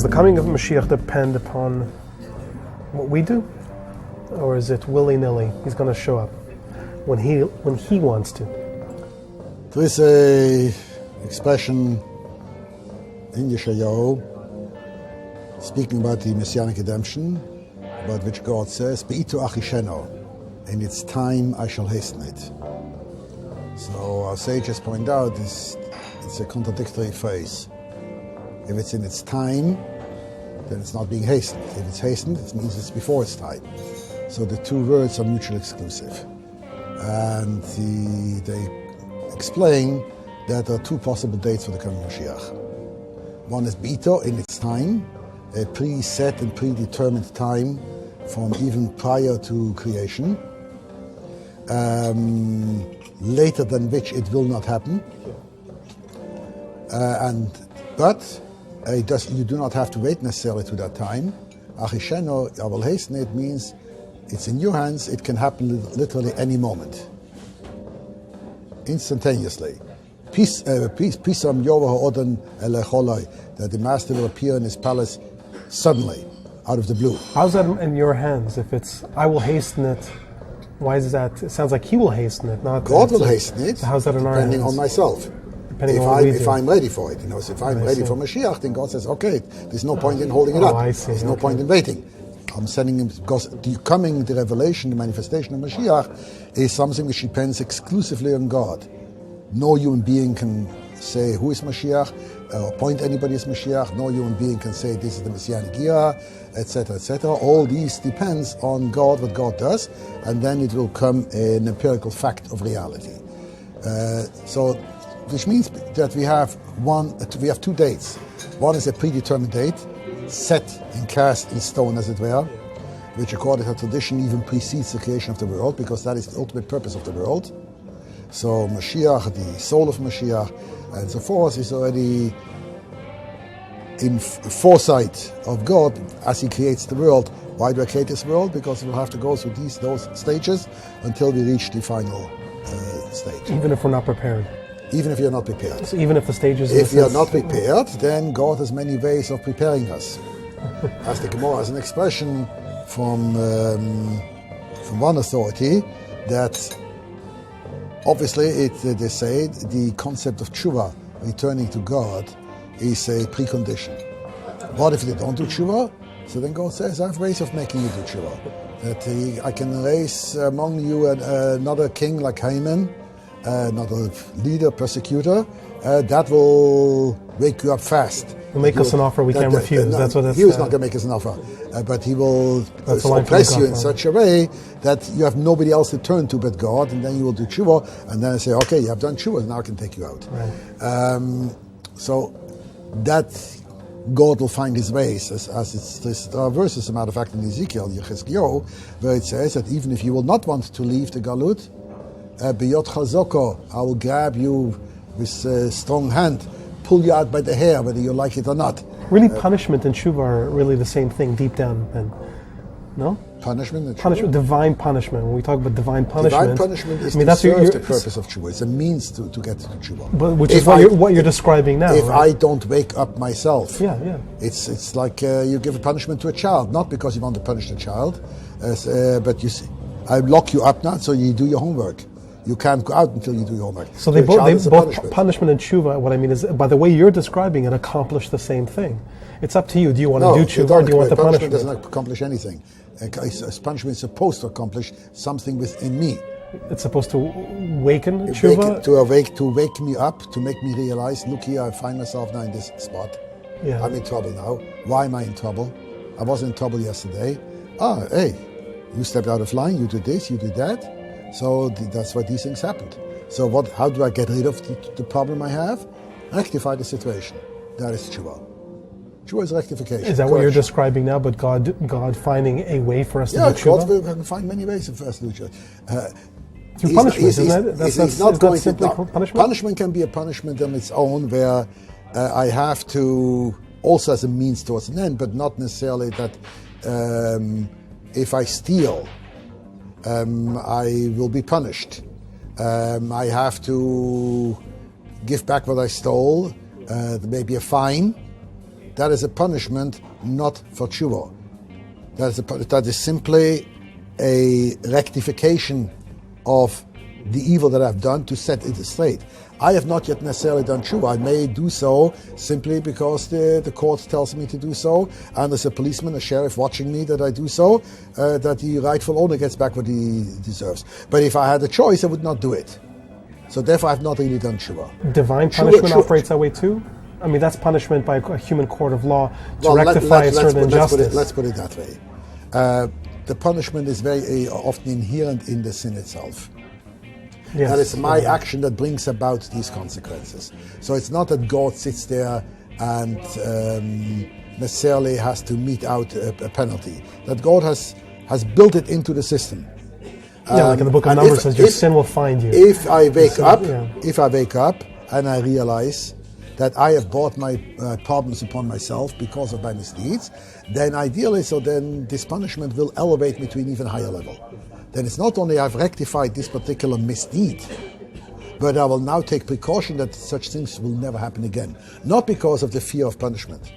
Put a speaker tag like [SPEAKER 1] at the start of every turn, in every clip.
[SPEAKER 1] the coming of Moshiach depend upon what we do? Or is it willy-nilly? He's going to show up when he wants to.
[SPEAKER 2] There is a expression in Yeshayahu speaking about the messianic redemption, about which God says, "Be'itu achisheno," in its time I shall hasten it. So our sages point out it's a contradictory phrase. If it's in its time, then it's not being hastened. If it's hastened, it means it's before its time. So the two words are mutually exclusive. And they explain that there are two possible dates for the coming Moshiach. One is Bito, in its time, a preset and predetermined time from even prior to creation, later than which it will not happen. But you do not have to wait necessarily to that time. Achisheno, I will hasten it, means it's in your hands, it can happen literally any moment. Instantaneously. Pisam Yovaha Oden Elecholai, that the master will appear in his palace suddenly, out of the blue.
[SPEAKER 1] How's that in your hands? If it's, I will hasten it, why is that? It sounds like he will hasten it, not
[SPEAKER 2] God will hasten it.
[SPEAKER 1] So how's that in our hands?
[SPEAKER 2] Depending on myself. If I'm ready for it, so if I'm ready for Mashiach, then God says, okay, there's no point in holding it up. There's no point in waiting. I'm sending him, because the revelation, the manifestation of Mashiach is something which depends exclusively on God. No human being can say who is Mashiach, or appoint anybody as Mashiach. No human being can say this is the messianic era, etc., etc. All these depends on God, what God does, and then it will come an empirical fact of reality. Which means that we have two dates. One is a predetermined date, set and cast in stone, as it were, which according to tradition even precedes the creation of the world, because that is the ultimate purpose of the world. So Mashiach, the soul of Mashiach, and so forth, is already in foresight of God as He creates the world. Why do I create this world? Because we'll have to go through those stages until we reach the final stage.
[SPEAKER 1] Even if we're not prepared.
[SPEAKER 2] Even if you're not prepared.
[SPEAKER 1] So even if the stages...
[SPEAKER 2] If you're not prepared, then God has many ways of preparing us. As the Gemara has an expression from one authority that obviously they say the concept of tshuva, returning to God, is a precondition. What if they don't do tshuva? So then God says, I have ways of making you do tshuva. That I can raise among you another king like Haman, not a leader, persecutor, that will wake you up fast.
[SPEAKER 1] He'll make us an offer we can't refuse. That's what
[SPEAKER 2] he was not going to make us an offer, but he will oppress you in such a way that you have nobody else to turn to but God, and then you will do tshuva, and then I say, okay, you have done tshuva, now I can take you out.
[SPEAKER 1] Right.
[SPEAKER 2] So that God will find his ways, there are verses, as a matter of fact, in Ezekiel, Yechezkiel, where it says that even if you will not want to leave the Galut, B'yot chazoko, I will grab you with a strong hand, pull you out by the hair, whether you like it or not.
[SPEAKER 1] Really, punishment and tshuva are really the same thing deep down, then. No?
[SPEAKER 2] Punishment and tshuva?
[SPEAKER 1] Punishment, divine punishment. When we talk about divine punishment...
[SPEAKER 2] Divine punishment is to serve the purpose of tshuva. It's a means to get to tshuva.
[SPEAKER 1] But which is what you're describing now,
[SPEAKER 2] If
[SPEAKER 1] right?
[SPEAKER 2] I don't wake up myself,
[SPEAKER 1] yeah.
[SPEAKER 2] It's like you give a punishment to a child, not because you want to punish the child, but you see, I lock you up now, so you do your homework. You can't go out until you do your homework.
[SPEAKER 1] So they both punishment and tshuva, what I mean is, by the way you're describing it, accomplish the same thing. It's up to you. Do you want to do tshuva or do you want the punishment?
[SPEAKER 2] Punishment doesn't accomplish anything. Punishment is supposed to accomplish something within me.
[SPEAKER 1] It's supposed to waken tshuva?
[SPEAKER 2] To wake me up, to make me realize, look here, I find myself now in this spot.
[SPEAKER 1] Yeah.
[SPEAKER 2] I'm in trouble now. Why am I in trouble? I was in trouble yesterday. Hey, you stepped out of line, you did this, you did that. So that's why these things happened. So how do I get rid of the problem I have? Rectify the situation. That is tshuva. Tshuva is rectification.
[SPEAKER 1] Is that what you're describing now? But God finding a way for us to do tshuva?
[SPEAKER 2] Yeah, God can find many ways for us to do tshuva.
[SPEAKER 1] Through punishment, isn't that? That's not simply punishment?
[SPEAKER 2] Punishment can be a punishment on its own, where I have to, also as a means towards an end, but not necessarily that if I steal, I will be punished. I have to give back what I stole. There may be a fine. that is a punishment not for tshuva. That is simply a rectification of the evil that I've done to set it straight. I have not yet necessarily done tshuva. I may do so simply because the court tells me to do so, and there's a policeman, a sheriff watching me that I do so, that the rightful owner gets back what he deserves. But if I had a choice, I would not do it. So therefore, I've not really done tshuva.
[SPEAKER 1] Divine punishment operates that way too? I mean, that's punishment by a human court of law to rectify a certain injustice.
[SPEAKER 2] Let's put it that way. The punishment is very often inherent in the sin itself.
[SPEAKER 1] Yes.
[SPEAKER 2] That is my action that brings about these consequences. So it's not that God sits there and necessarily has to mete out a penalty. That God has built it into the system.
[SPEAKER 1] Like in the book of Numbers says, your sin will find you.
[SPEAKER 2] If I wake up and I realize that I have brought my problems upon myself because of my misdeeds, then ideally, then this punishment will elevate me to an even higher level. Then it's not only I've rectified this particular misdeed, but I will now take precaution that such things will never happen again. Not because of the fear of punishment.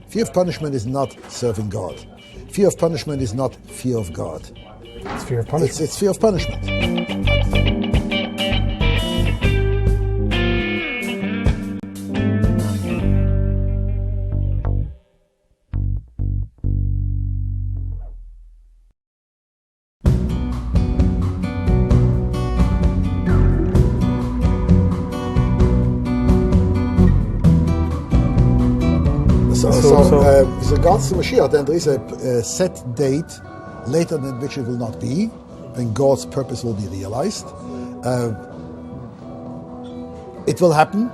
[SPEAKER 2] Fear of punishment is not serving God. Fear of punishment is not fear of God.
[SPEAKER 1] It's fear of punishment.
[SPEAKER 2] It's fear of punishment. With regards to Moshiach, then there is a set date later than which it will not be, when God's purpose will be realized. It will happen.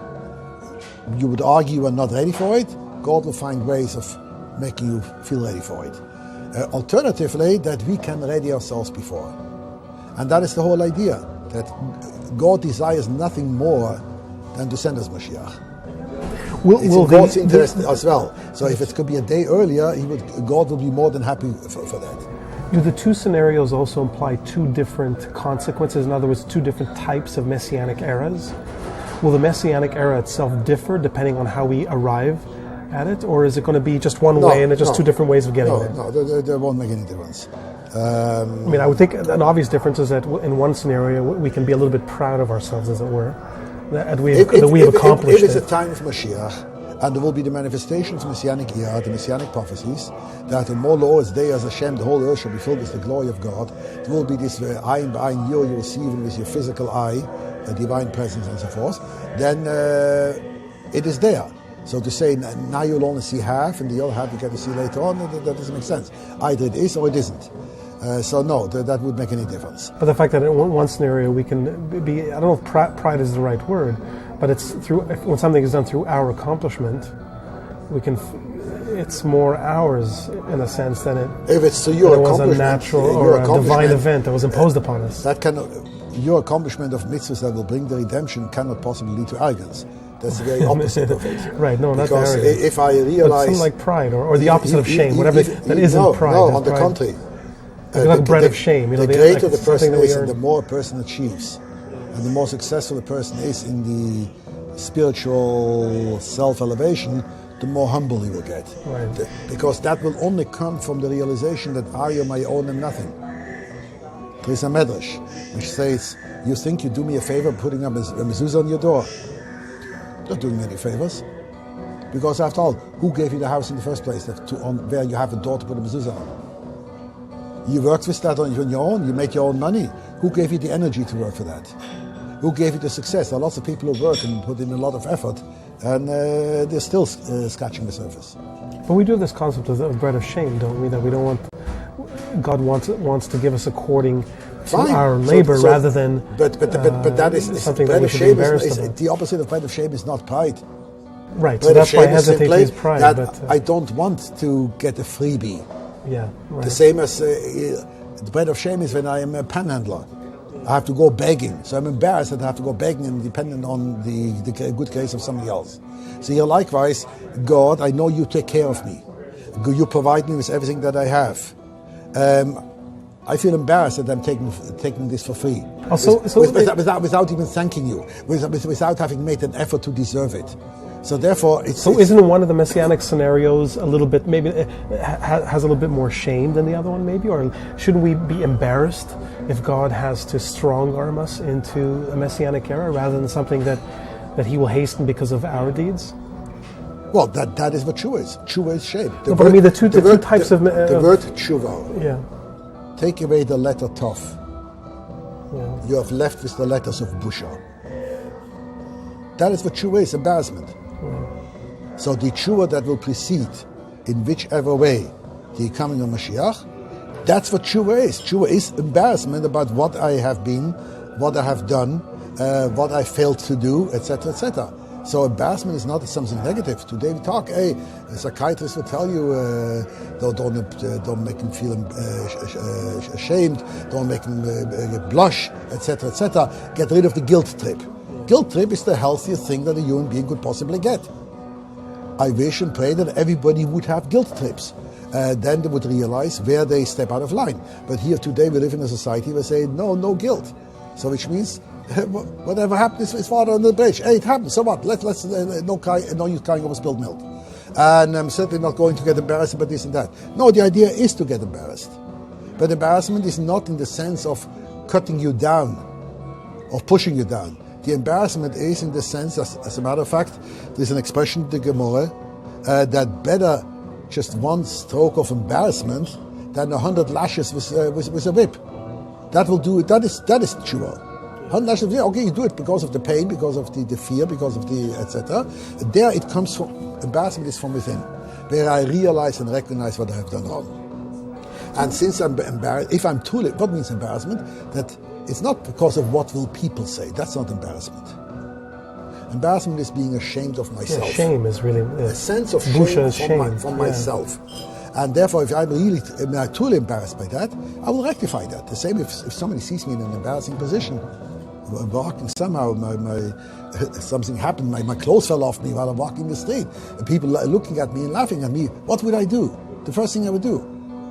[SPEAKER 2] You would argue you are not ready for it. God will find ways of making you feel ready for it. Alternatively, that we can ready ourselves before. And that is the whole idea, that God desires nothing more than to send us Moshiach. It's in God's interest as well. So if it could be a day earlier, God will be more than happy for that.
[SPEAKER 1] Do the two scenarios also imply two different consequences? In other words, two different types of messianic eras? Will the messianic era itself differ depending on how we arrive at it? Or is it going to be just one way and it's just two different ways of getting there?
[SPEAKER 2] No, they won't make any difference.
[SPEAKER 1] I mean, I would think an obvious difference is that in one scenario, we can be a little bit proud of ourselves, as it were. That we have accomplished
[SPEAKER 2] it. If it's a time of Moshiach, and there will be the manifestations of Messianic era, the Messianic prophecies, that in more Lord's day as Hashem, the whole earth shall be filled with the glory of God. There will be this ayin b'ayin you will see even with your physical eye, a divine presence and so forth. Then it is there. So to say now you'll only see half, and the other half you get to see later on, that doesn't make sense. Either it is or it isn't. So no, that would make any difference.
[SPEAKER 1] But the fact that in one scenario we can be, I don't know if pride is the right word, but it's when something is done through our accomplishment, it's more ours in a sense than
[SPEAKER 2] if it's to your accomplishment,
[SPEAKER 1] was a natural or a divine event that was imposed upon us.
[SPEAKER 2] Your accomplishment of mitzvahs that will bring the redemption cannot possibly lead to arrogance. That's the very opposite of it.
[SPEAKER 1] Right, no, not
[SPEAKER 2] because
[SPEAKER 1] arrogance.
[SPEAKER 2] If I realize...
[SPEAKER 1] But something like pride, or the opposite of shame, whatever that isn't pride.
[SPEAKER 2] No, on the contrary.
[SPEAKER 1] Like bread of shame.
[SPEAKER 2] The greater the person is, and the more a person achieves, and the more successful the person is in the spiritual self-elevation, the more humble he will get.
[SPEAKER 1] Right.
[SPEAKER 2] Because that will only come from the realization that I am my own and nothing. There is a medrash which says, you think you do me a favor putting up a mezuzah on your door. You're not doing me any favors. Because after all, who gave you the house in the first place where you have a door to put a mezuzah on? You worked with that on your own, you make your own money. Who gave you the energy to work for that? Who gave you the success? There are lots of people who work and put in a lot of effort, and they're still scratching the surface.
[SPEAKER 1] But we do have this concept of bread of shame, don't we? That we don't want, God wants to give us according to our labor rather than
[SPEAKER 2] but that is
[SPEAKER 1] something
[SPEAKER 2] bread
[SPEAKER 1] that we
[SPEAKER 2] of
[SPEAKER 1] should
[SPEAKER 2] shame
[SPEAKER 1] be embarrassed
[SPEAKER 2] is
[SPEAKER 1] about.
[SPEAKER 2] The opposite of bread of shame is not pride.
[SPEAKER 1] Right,
[SPEAKER 2] bread
[SPEAKER 1] so that's why I hesitate to use pride. But
[SPEAKER 2] I don't want to get a freebie.
[SPEAKER 1] Yeah, right.
[SPEAKER 2] The same as the bread of shame is when I am a panhandler. I have to go begging. So I'm embarrassed that I have to go begging and dependent on the good grace of somebody else. So here likewise, God, I know you take care of me. You provide me with everything that I have. I feel embarrassed that I'm taking this for free. Without even thanking you, without having made an effort to deserve it. So therefore,
[SPEAKER 1] isn't one of the messianic scenarios a little bit, maybe has a little bit more shame than the other one, maybe? Or shouldn't we be embarrassed if God has to strong-arm us into a messianic era rather than something that he will hasten because of our deeds?
[SPEAKER 2] Well, that is what tshuva is. Tshuva is shame.
[SPEAKER 1] The two types of...
[SPEAKER 2] The word tshuva.
[SPEAKER 1] Yeah.
[SPEAKER 2] Take away the letter tov.
[SPEAKER 1] Yeah.
[SPEAKER 2] You have left with the letters of busha. That is what tshuva is, embarrassment.
[SPEAKER 1] Yeah.
[SPEAKER 2] So the tshuva that will precede, in whichever way, the coming of Moshiach, that's what tshuva is. Tshuva is embarrassment about what I have been, what I have done, what I failed to do, etc., etc. So embarrassment is not something negative. Today we talk, a psychiatrist will tell you, don't make him feel ashamed, don't make him blush, etc., etc. Get rid of the guilt trip. Guilt trip is the healthiest thing that a human being could possibly get. I wish and pray that everybody would have guilt trips. Then they would realize where they step out of line. But here today we live in a society where they say, no guilt. So which means whatever happens is water under the bridge. Hey, it happened, so what? Let's no use crying over spilled milk. And I'm certainly not going to get embarrassed about this and that. No, the idea is to get embarrassed. But embarrassment is not in the sense of cutting you down, of pushing you down. The embarrassment is in the sense, as a matter of fact, there's an expression in the Gemara that better just one stroke of embarrassment than 100 lashes with a whip. That will do it. That is tshuva. 100 lashes, yeah, okay, you do it because of the pain, because of the fear, because of the etc. There it comes from, embarrassment is from within, where I realize and recognize what I have done wrong. And since I'm embarrassed, if I'm truly, what means embarrassment? That it's not because of what will people say. That's not embarrassment. Embarrassment is being ashamed of myself.
[SPEAKER 1] Yeah, shame is really...
[SPEAKER 2] a sense of shame from myself. And therefore, if I'm truly embarrassed by that, I will rectify that. The same if somebody sees me in an embarrassing position, walking somehow, something happened, my clothes fell off me while I'm walking the street, and people are looking at me and laughing at me, what would I do? The first thing I would do,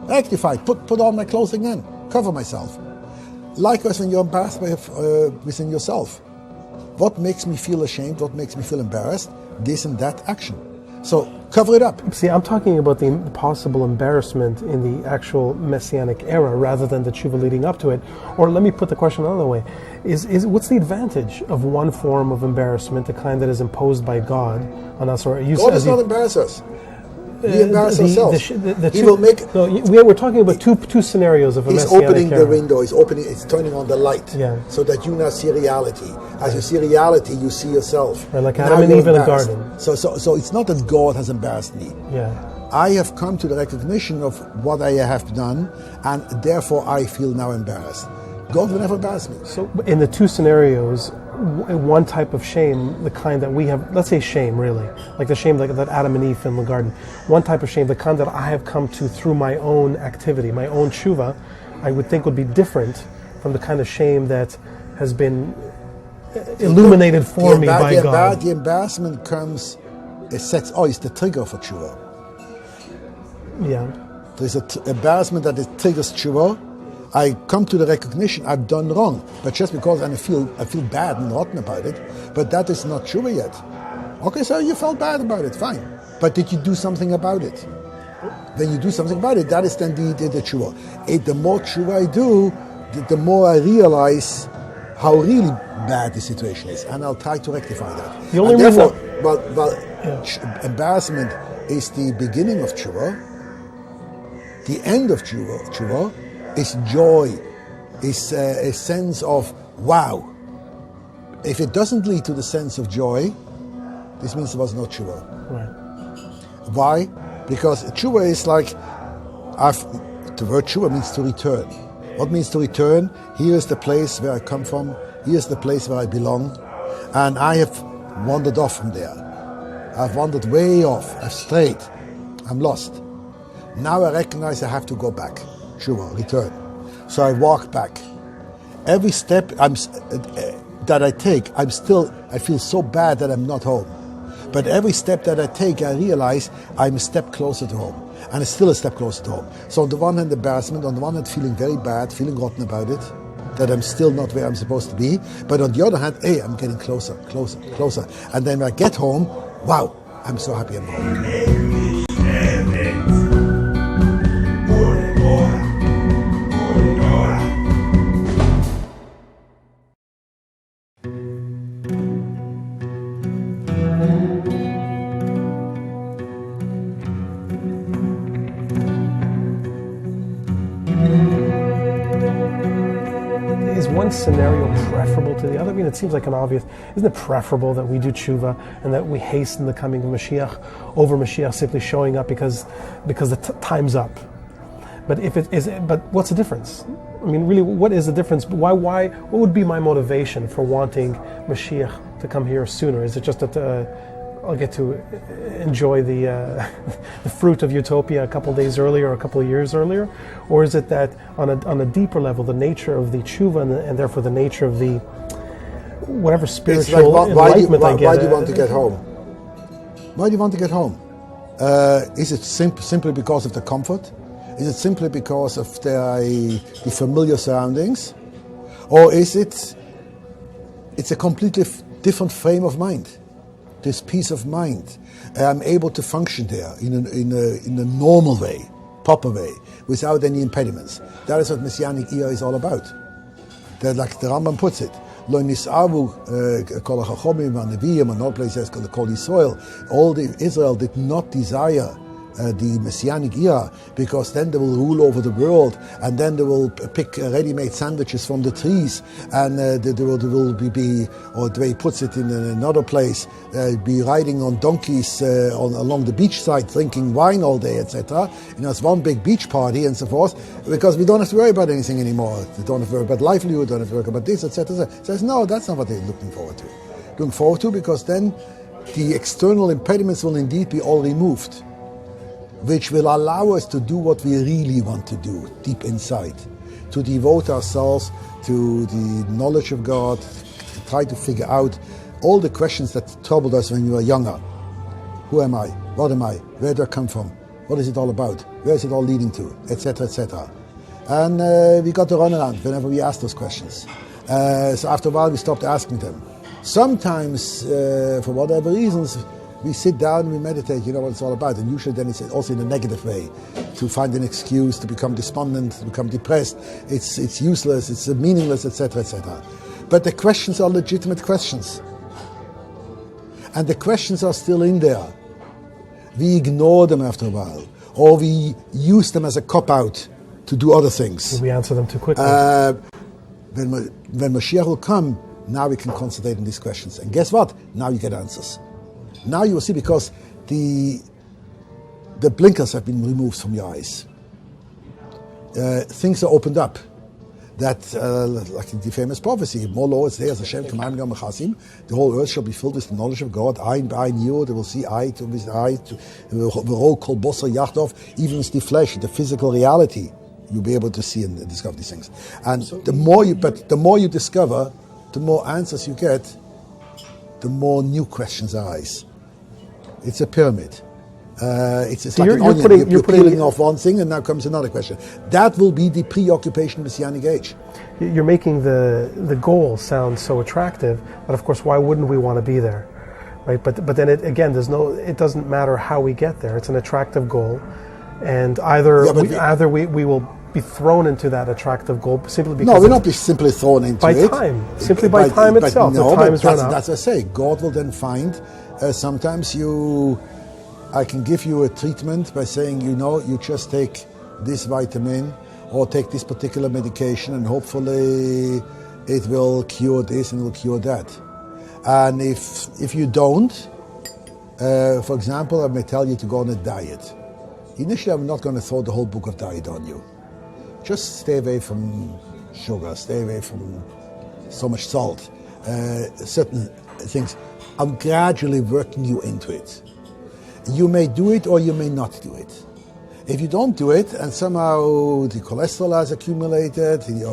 [SPEAKER 2] rectify, put on my clothes again, cover myself. Likewise, when you're embarrassed within yourself, what makes me feel ashamed, what makes me feel embarrassed? This and that action. So cover it up.
[SPEAKER 1] See, I'm talking about the possible embarrassment in the actual messianic era rather than the tshuva leading up to it. Or let me put the question another way. Is what's the advantage of one form of embarrassment, the kind that is imposed by God on us? Or
[SPEAKER 2] God does not embarrass us. We embarrass ourselves.
[SPEAKER 1] We're talking about two scenarios of a messianic era.
[SPEAKER 2] He's opening the window, he's turning on the light, so that you now see reality. As you see reality, you see yourself.
[SPEAKER 1] Right, like Adam and Eve in the garden.
[SPEAKER 2] So it's not that God has embarrassed me.
[SPEAKER 1] Yeah.
[SPEAKER 2] I have come to the recognition of what I have done, and therefore I feel now embarrassed. God will never embarrass me.
[SPEAKER 1] So in the two scenarios, one type of shame, the kind that we have, let's say shame really, like the shame that Adam and Eve in the garden, one type of shame, the kind that I have come to through my own activity, my own tshuva, I would think would be different from the kind of shame that has been illuminated for me by God.
[SPEAKER 2] The embarrassment comes, it's the trigger for tshuva.
[SPEAKER 1] Yeah.
[SPEAKER 2] There's an embarrassment that it triggers tshuva. I come to the recognition I've done wrong, but just because I feel bad and rotten about it, but that is not tshuva yet. Okay, so you felt bad about it, fine. But did you do something about it? When you do something about it, that is then the tshuva. The more tshuva I do, the more I realize how really bad the situation is, and I'll try to rectify that.
[SPEAKER 1] The only reason
[SPEAKER 2] embarrassment is the beginning of tshuva. The end of tshuva is joy, is a sense of wow. If it doesn't lead to the sense of joy, this means there was no tshuva.
[SPEAKER 1] Right.
[SPEAKER 2] Why? Because tshuva is like, the word tshuva means to return. What means to return? Here is the place where I come from, here's the place where I belong, and I have wandered off from there. I've wandered way off, I've strayed, I'm lost. Now I recognize I have to go back. Tshuva, return. So I walk back. Every step that I take, I feel so bad that I'm not home. But every step that I take, I realize I'm a step closer to home. And it's still a step closer to home. So on the one hand, embarrassment, on the one hand, feeling very bad, feeling rotten about it, that I'm still not where I'm supposed to be. But on the other hand, I'm getting closer. And then when I get home, Wow, I'm so happy I'm home.
[SPEAKER 1] Is one scenario preferable to the other? I mean, it seems like an obvious. Isn't it preferable that we do tshuva and that we hasten the coming of Moshiach over Moshiach simply showing up because the time's up? But if it is, but what's the difference? I mean, really, what is the difference? Why? What would be my motivation for wanting Moshiach to come here sooner? Is it just that I'll get to enjoy the the fruit of utopia a couple of days earlier, or a couple of years earlier, or is it that on a deeper level, the nature of the tshuva and therefore the nature of the whatever spiritual enlightenment I get?
[SPEAKER 2] Why do you want to get home? Why do you want to get home? Is it simply because of the comfort? Is it simply because of the familiar surroundings, or is it's a completely different frame of mind? This peace of mind, I'm able to function there in a normal way, proper way, without any impediments. That is what messianic era is all about. That, like the Rambam puts it, Lo nisavu kol hachachomim v'aneviyim, and all places called Israel. All the Israel did not desire the messianic era, because then they will rule over the world, and then they will pick ready-made sandwiches from the trees, and they will be, or the way he puts it in another place, be riding on donkeys along the beachside, drinking wine all day, etc. It's one big beach party and so forth, because we don't have to worry about anything anymore. We don't have to worry about livelihood, don't have to worry about this, etc. Says no, that's not what they're looking forward to. Looking forward to, because then the external impediments will indeed be all removed, which will allow us to do what we really want to do deep inside, to devote ourselves to the knowledge of God, to try to figure out all the questions that troubled us when we were younger. Who am I? What am I? Where do I come from? What is it all about? Where is it all leading to? Etc., etc. And we got to run around whenever we asked those questions. So after a while we stopped asking them. Sometimes, for whatever reasons, we sit down and we meditate, what it's all about. And usually then it's also in a negative way, to find an excuse, to become despondent, to become depressed. It's useless, it's meaningless, etc., etc. But the questions are legitimate questions. And the questions are still in there. We ignore them after a while, or we use them as a cop-out to do other things.
[SPEAKER 1] We answer them too quickly.
[SPEAKER 2] When Moshiach will come, now we can concentrate on these questions. And guess what? Now you get answers. Now you will see, because the blinkers have been removed from your eyes. Things are opened up. That, like in the famous prophecy, more law is there as Hashem command me on Mechasim, the whole earth shall be filled with the knowledge of God. Eye by you, they will see eye to eye. The whole kol bosar yachtov, even with the flesh, the physical reality, you'll be able to see and discover these things. And the more you discover, the more answers you get, the more new questions arise. It's a pyramid. It's like an onion. You're peeling off one thing, and now comes another question. That will be the preoccupation messianic age.
[SPEAKER 1] You're making the goal sound so attractive, but of course, why wouldn't we want to be there, right? But then it doesn't matter how we get there. It's an attractive goal, and either we will be thrown into that attractive goal simply because...
[SPEAKER 2] No, we'll not be simply thrown into it.
[SPEAKER 1] By time itself.
[SPEAKER 2] No,
[SPEAKER 1] the time is run out.
[SPEAKER 2] That's what I say. God will then find, sometimes I can give you a treatment by saying, you just take this vitamin or take this particular medication, and hopefully it will cure this and will cure that. And if you don't, for example, I may tell you to go on a diet. Initially, I'm not going to throw the whole book of diet on you. Just stay away from sugar, stay away from so much salt, certain things. I'm gradually working you into it. You may do it or you may not do it. If you don't do it, and somehow the cholesterol has accumulated, the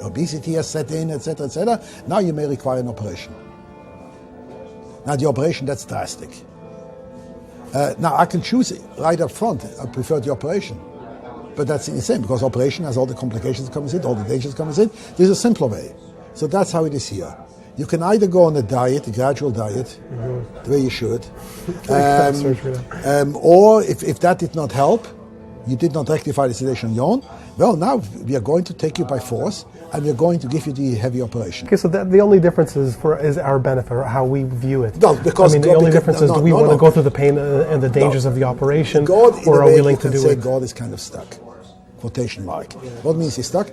[SPEAKER 2] obesity has set in, etc., now you may require an operation. Now the operation, that's drastic. Now I can choose it right up front. I prefer the operation. But that's insane, because operation has all the complications that come with it, all the dangers that come with it. There's a simpler way. So that's how it is here. You can either go on a diet, a gradual diet, the way you should, or if that did not help, you did not rectify the situation on your own, well, now we are going to take you by force and we are going to give you the heavy operation.
[SPEAKER 1] Okay, so the only difference is our benefit, or how we view it.
[SPEAKER 2] No, because
[SPEAKER 1] the only difference is, do we want to go through the pain and the dangers of the operation,
[SPEAKER 2] God,
[SPEAKER 1] or are we willing to do it?
[SPEAKER 2] God is kind of stuck, quotation mark. What means he's stuck?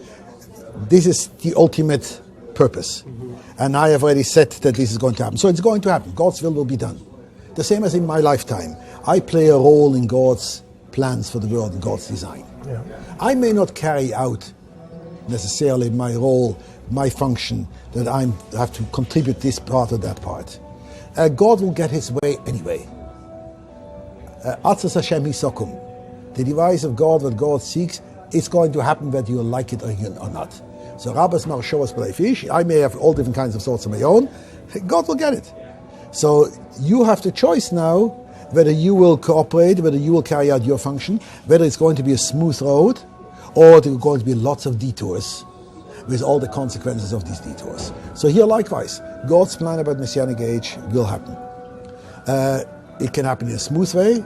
[SPEAKER 2] This is the ultimate purpose. And I have already said that this is going to happen. So it's going to happen. God's will be done. The same as in my lifetime. I play a role in God's plans for the world and God's design.
[SPEAKER 1] Yeah.
[SPEAKER 2] I may not carry out necessarily my role, my function, that I have to contribute this part or that part. God will get his way anyway. Atzas Hashem Hisokum. The device of God, what God seeks, it's going to happen whether you like it or not. So Rabbis Marshavas Fish, I may have all different kinds of thoughts of my own. God will get it. So you have the choice now whether you will cooperate, whether you will carry out your function, whether it's going to be a smooth road, or there are going to be lots of detours with all the consequences of these detours. So here likewise, God's plan about Messianic age will happen. It can happen in a smooth way,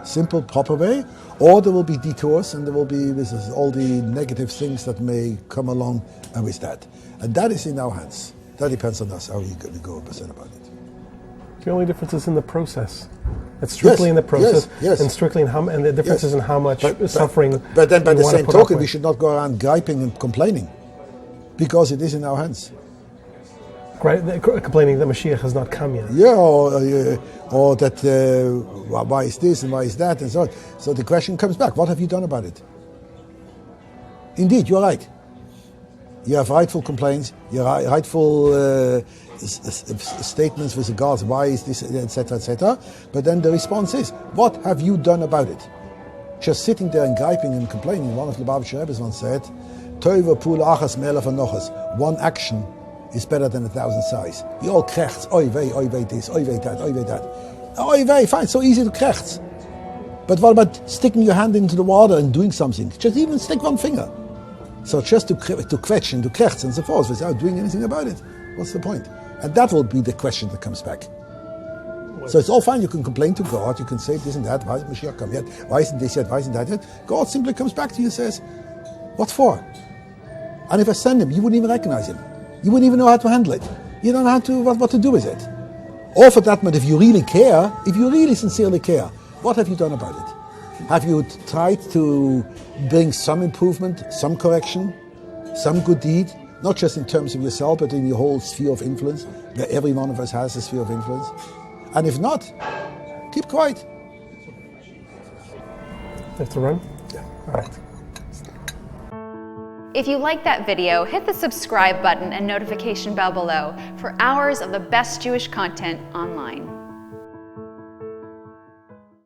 [SPEAKER 2] simple, proper way, or there will be detours and there will be all the negative things that may come along with that. And that is in our hands. That depends on us, how we go about it.
[SPEAKER 1] The only difference is in the process. It's strictly in the process, and strictly in how, and the difference is in how much suffering.
[SPEAKER 2] But then, by the same token, we should not go around griping and complaining, because it is in our hands.
[SPEAKER 1] Complaining that Moshiach has not come yet.
[SPEAKER 2] Yeah, or that why is this and why is that and so on. So the question comes back: what have you done about it? Indeed, you're right. You have rightful complaints. You have rightful statements with regards why is this, etc., etc. But then the response is, what have you done about it? Just sitting there and griping and complaining. One of the Lubavitcher Rebbes once said, one action is better than 1,000 sighs. We all krechts, oi wei this, oi wei that, oi wei that. Oi wei, fine, so easy to krechts. But what about sticking your hand into the water and doing something? Just even stick one finger. So just to kvetch and to krechts and so forth without doing anything about it. What's the point? And that will be the question that comes back. So it's all fine, you can complain to God, you can say this and that, why isn't Moshiach come yet? Why isn't this yet? Why isn't that yet? God simply comes back to you and says, what for? And if I send him, you wouldn't even recognize him. You wouldn't even know how to handle it. You don't know how to what to do with it. Or for that matter, if you really care, if you really sincerely care, what have you done about it? Have you tried to bring some improvement, some correction, some good deed? Not just in terms of yourself, but in your whole sphere of influence, where every one of us has a sphere of influence. And if not, keep quiet.
[SPEAKER 1] You have to run?
[SPEAKER 2] Yeah.
[SPEAKER 1] All right.
[SPEAKER 3] If you like that video, hit the subscribe button and notification bell below for hours of the best Jewish content online.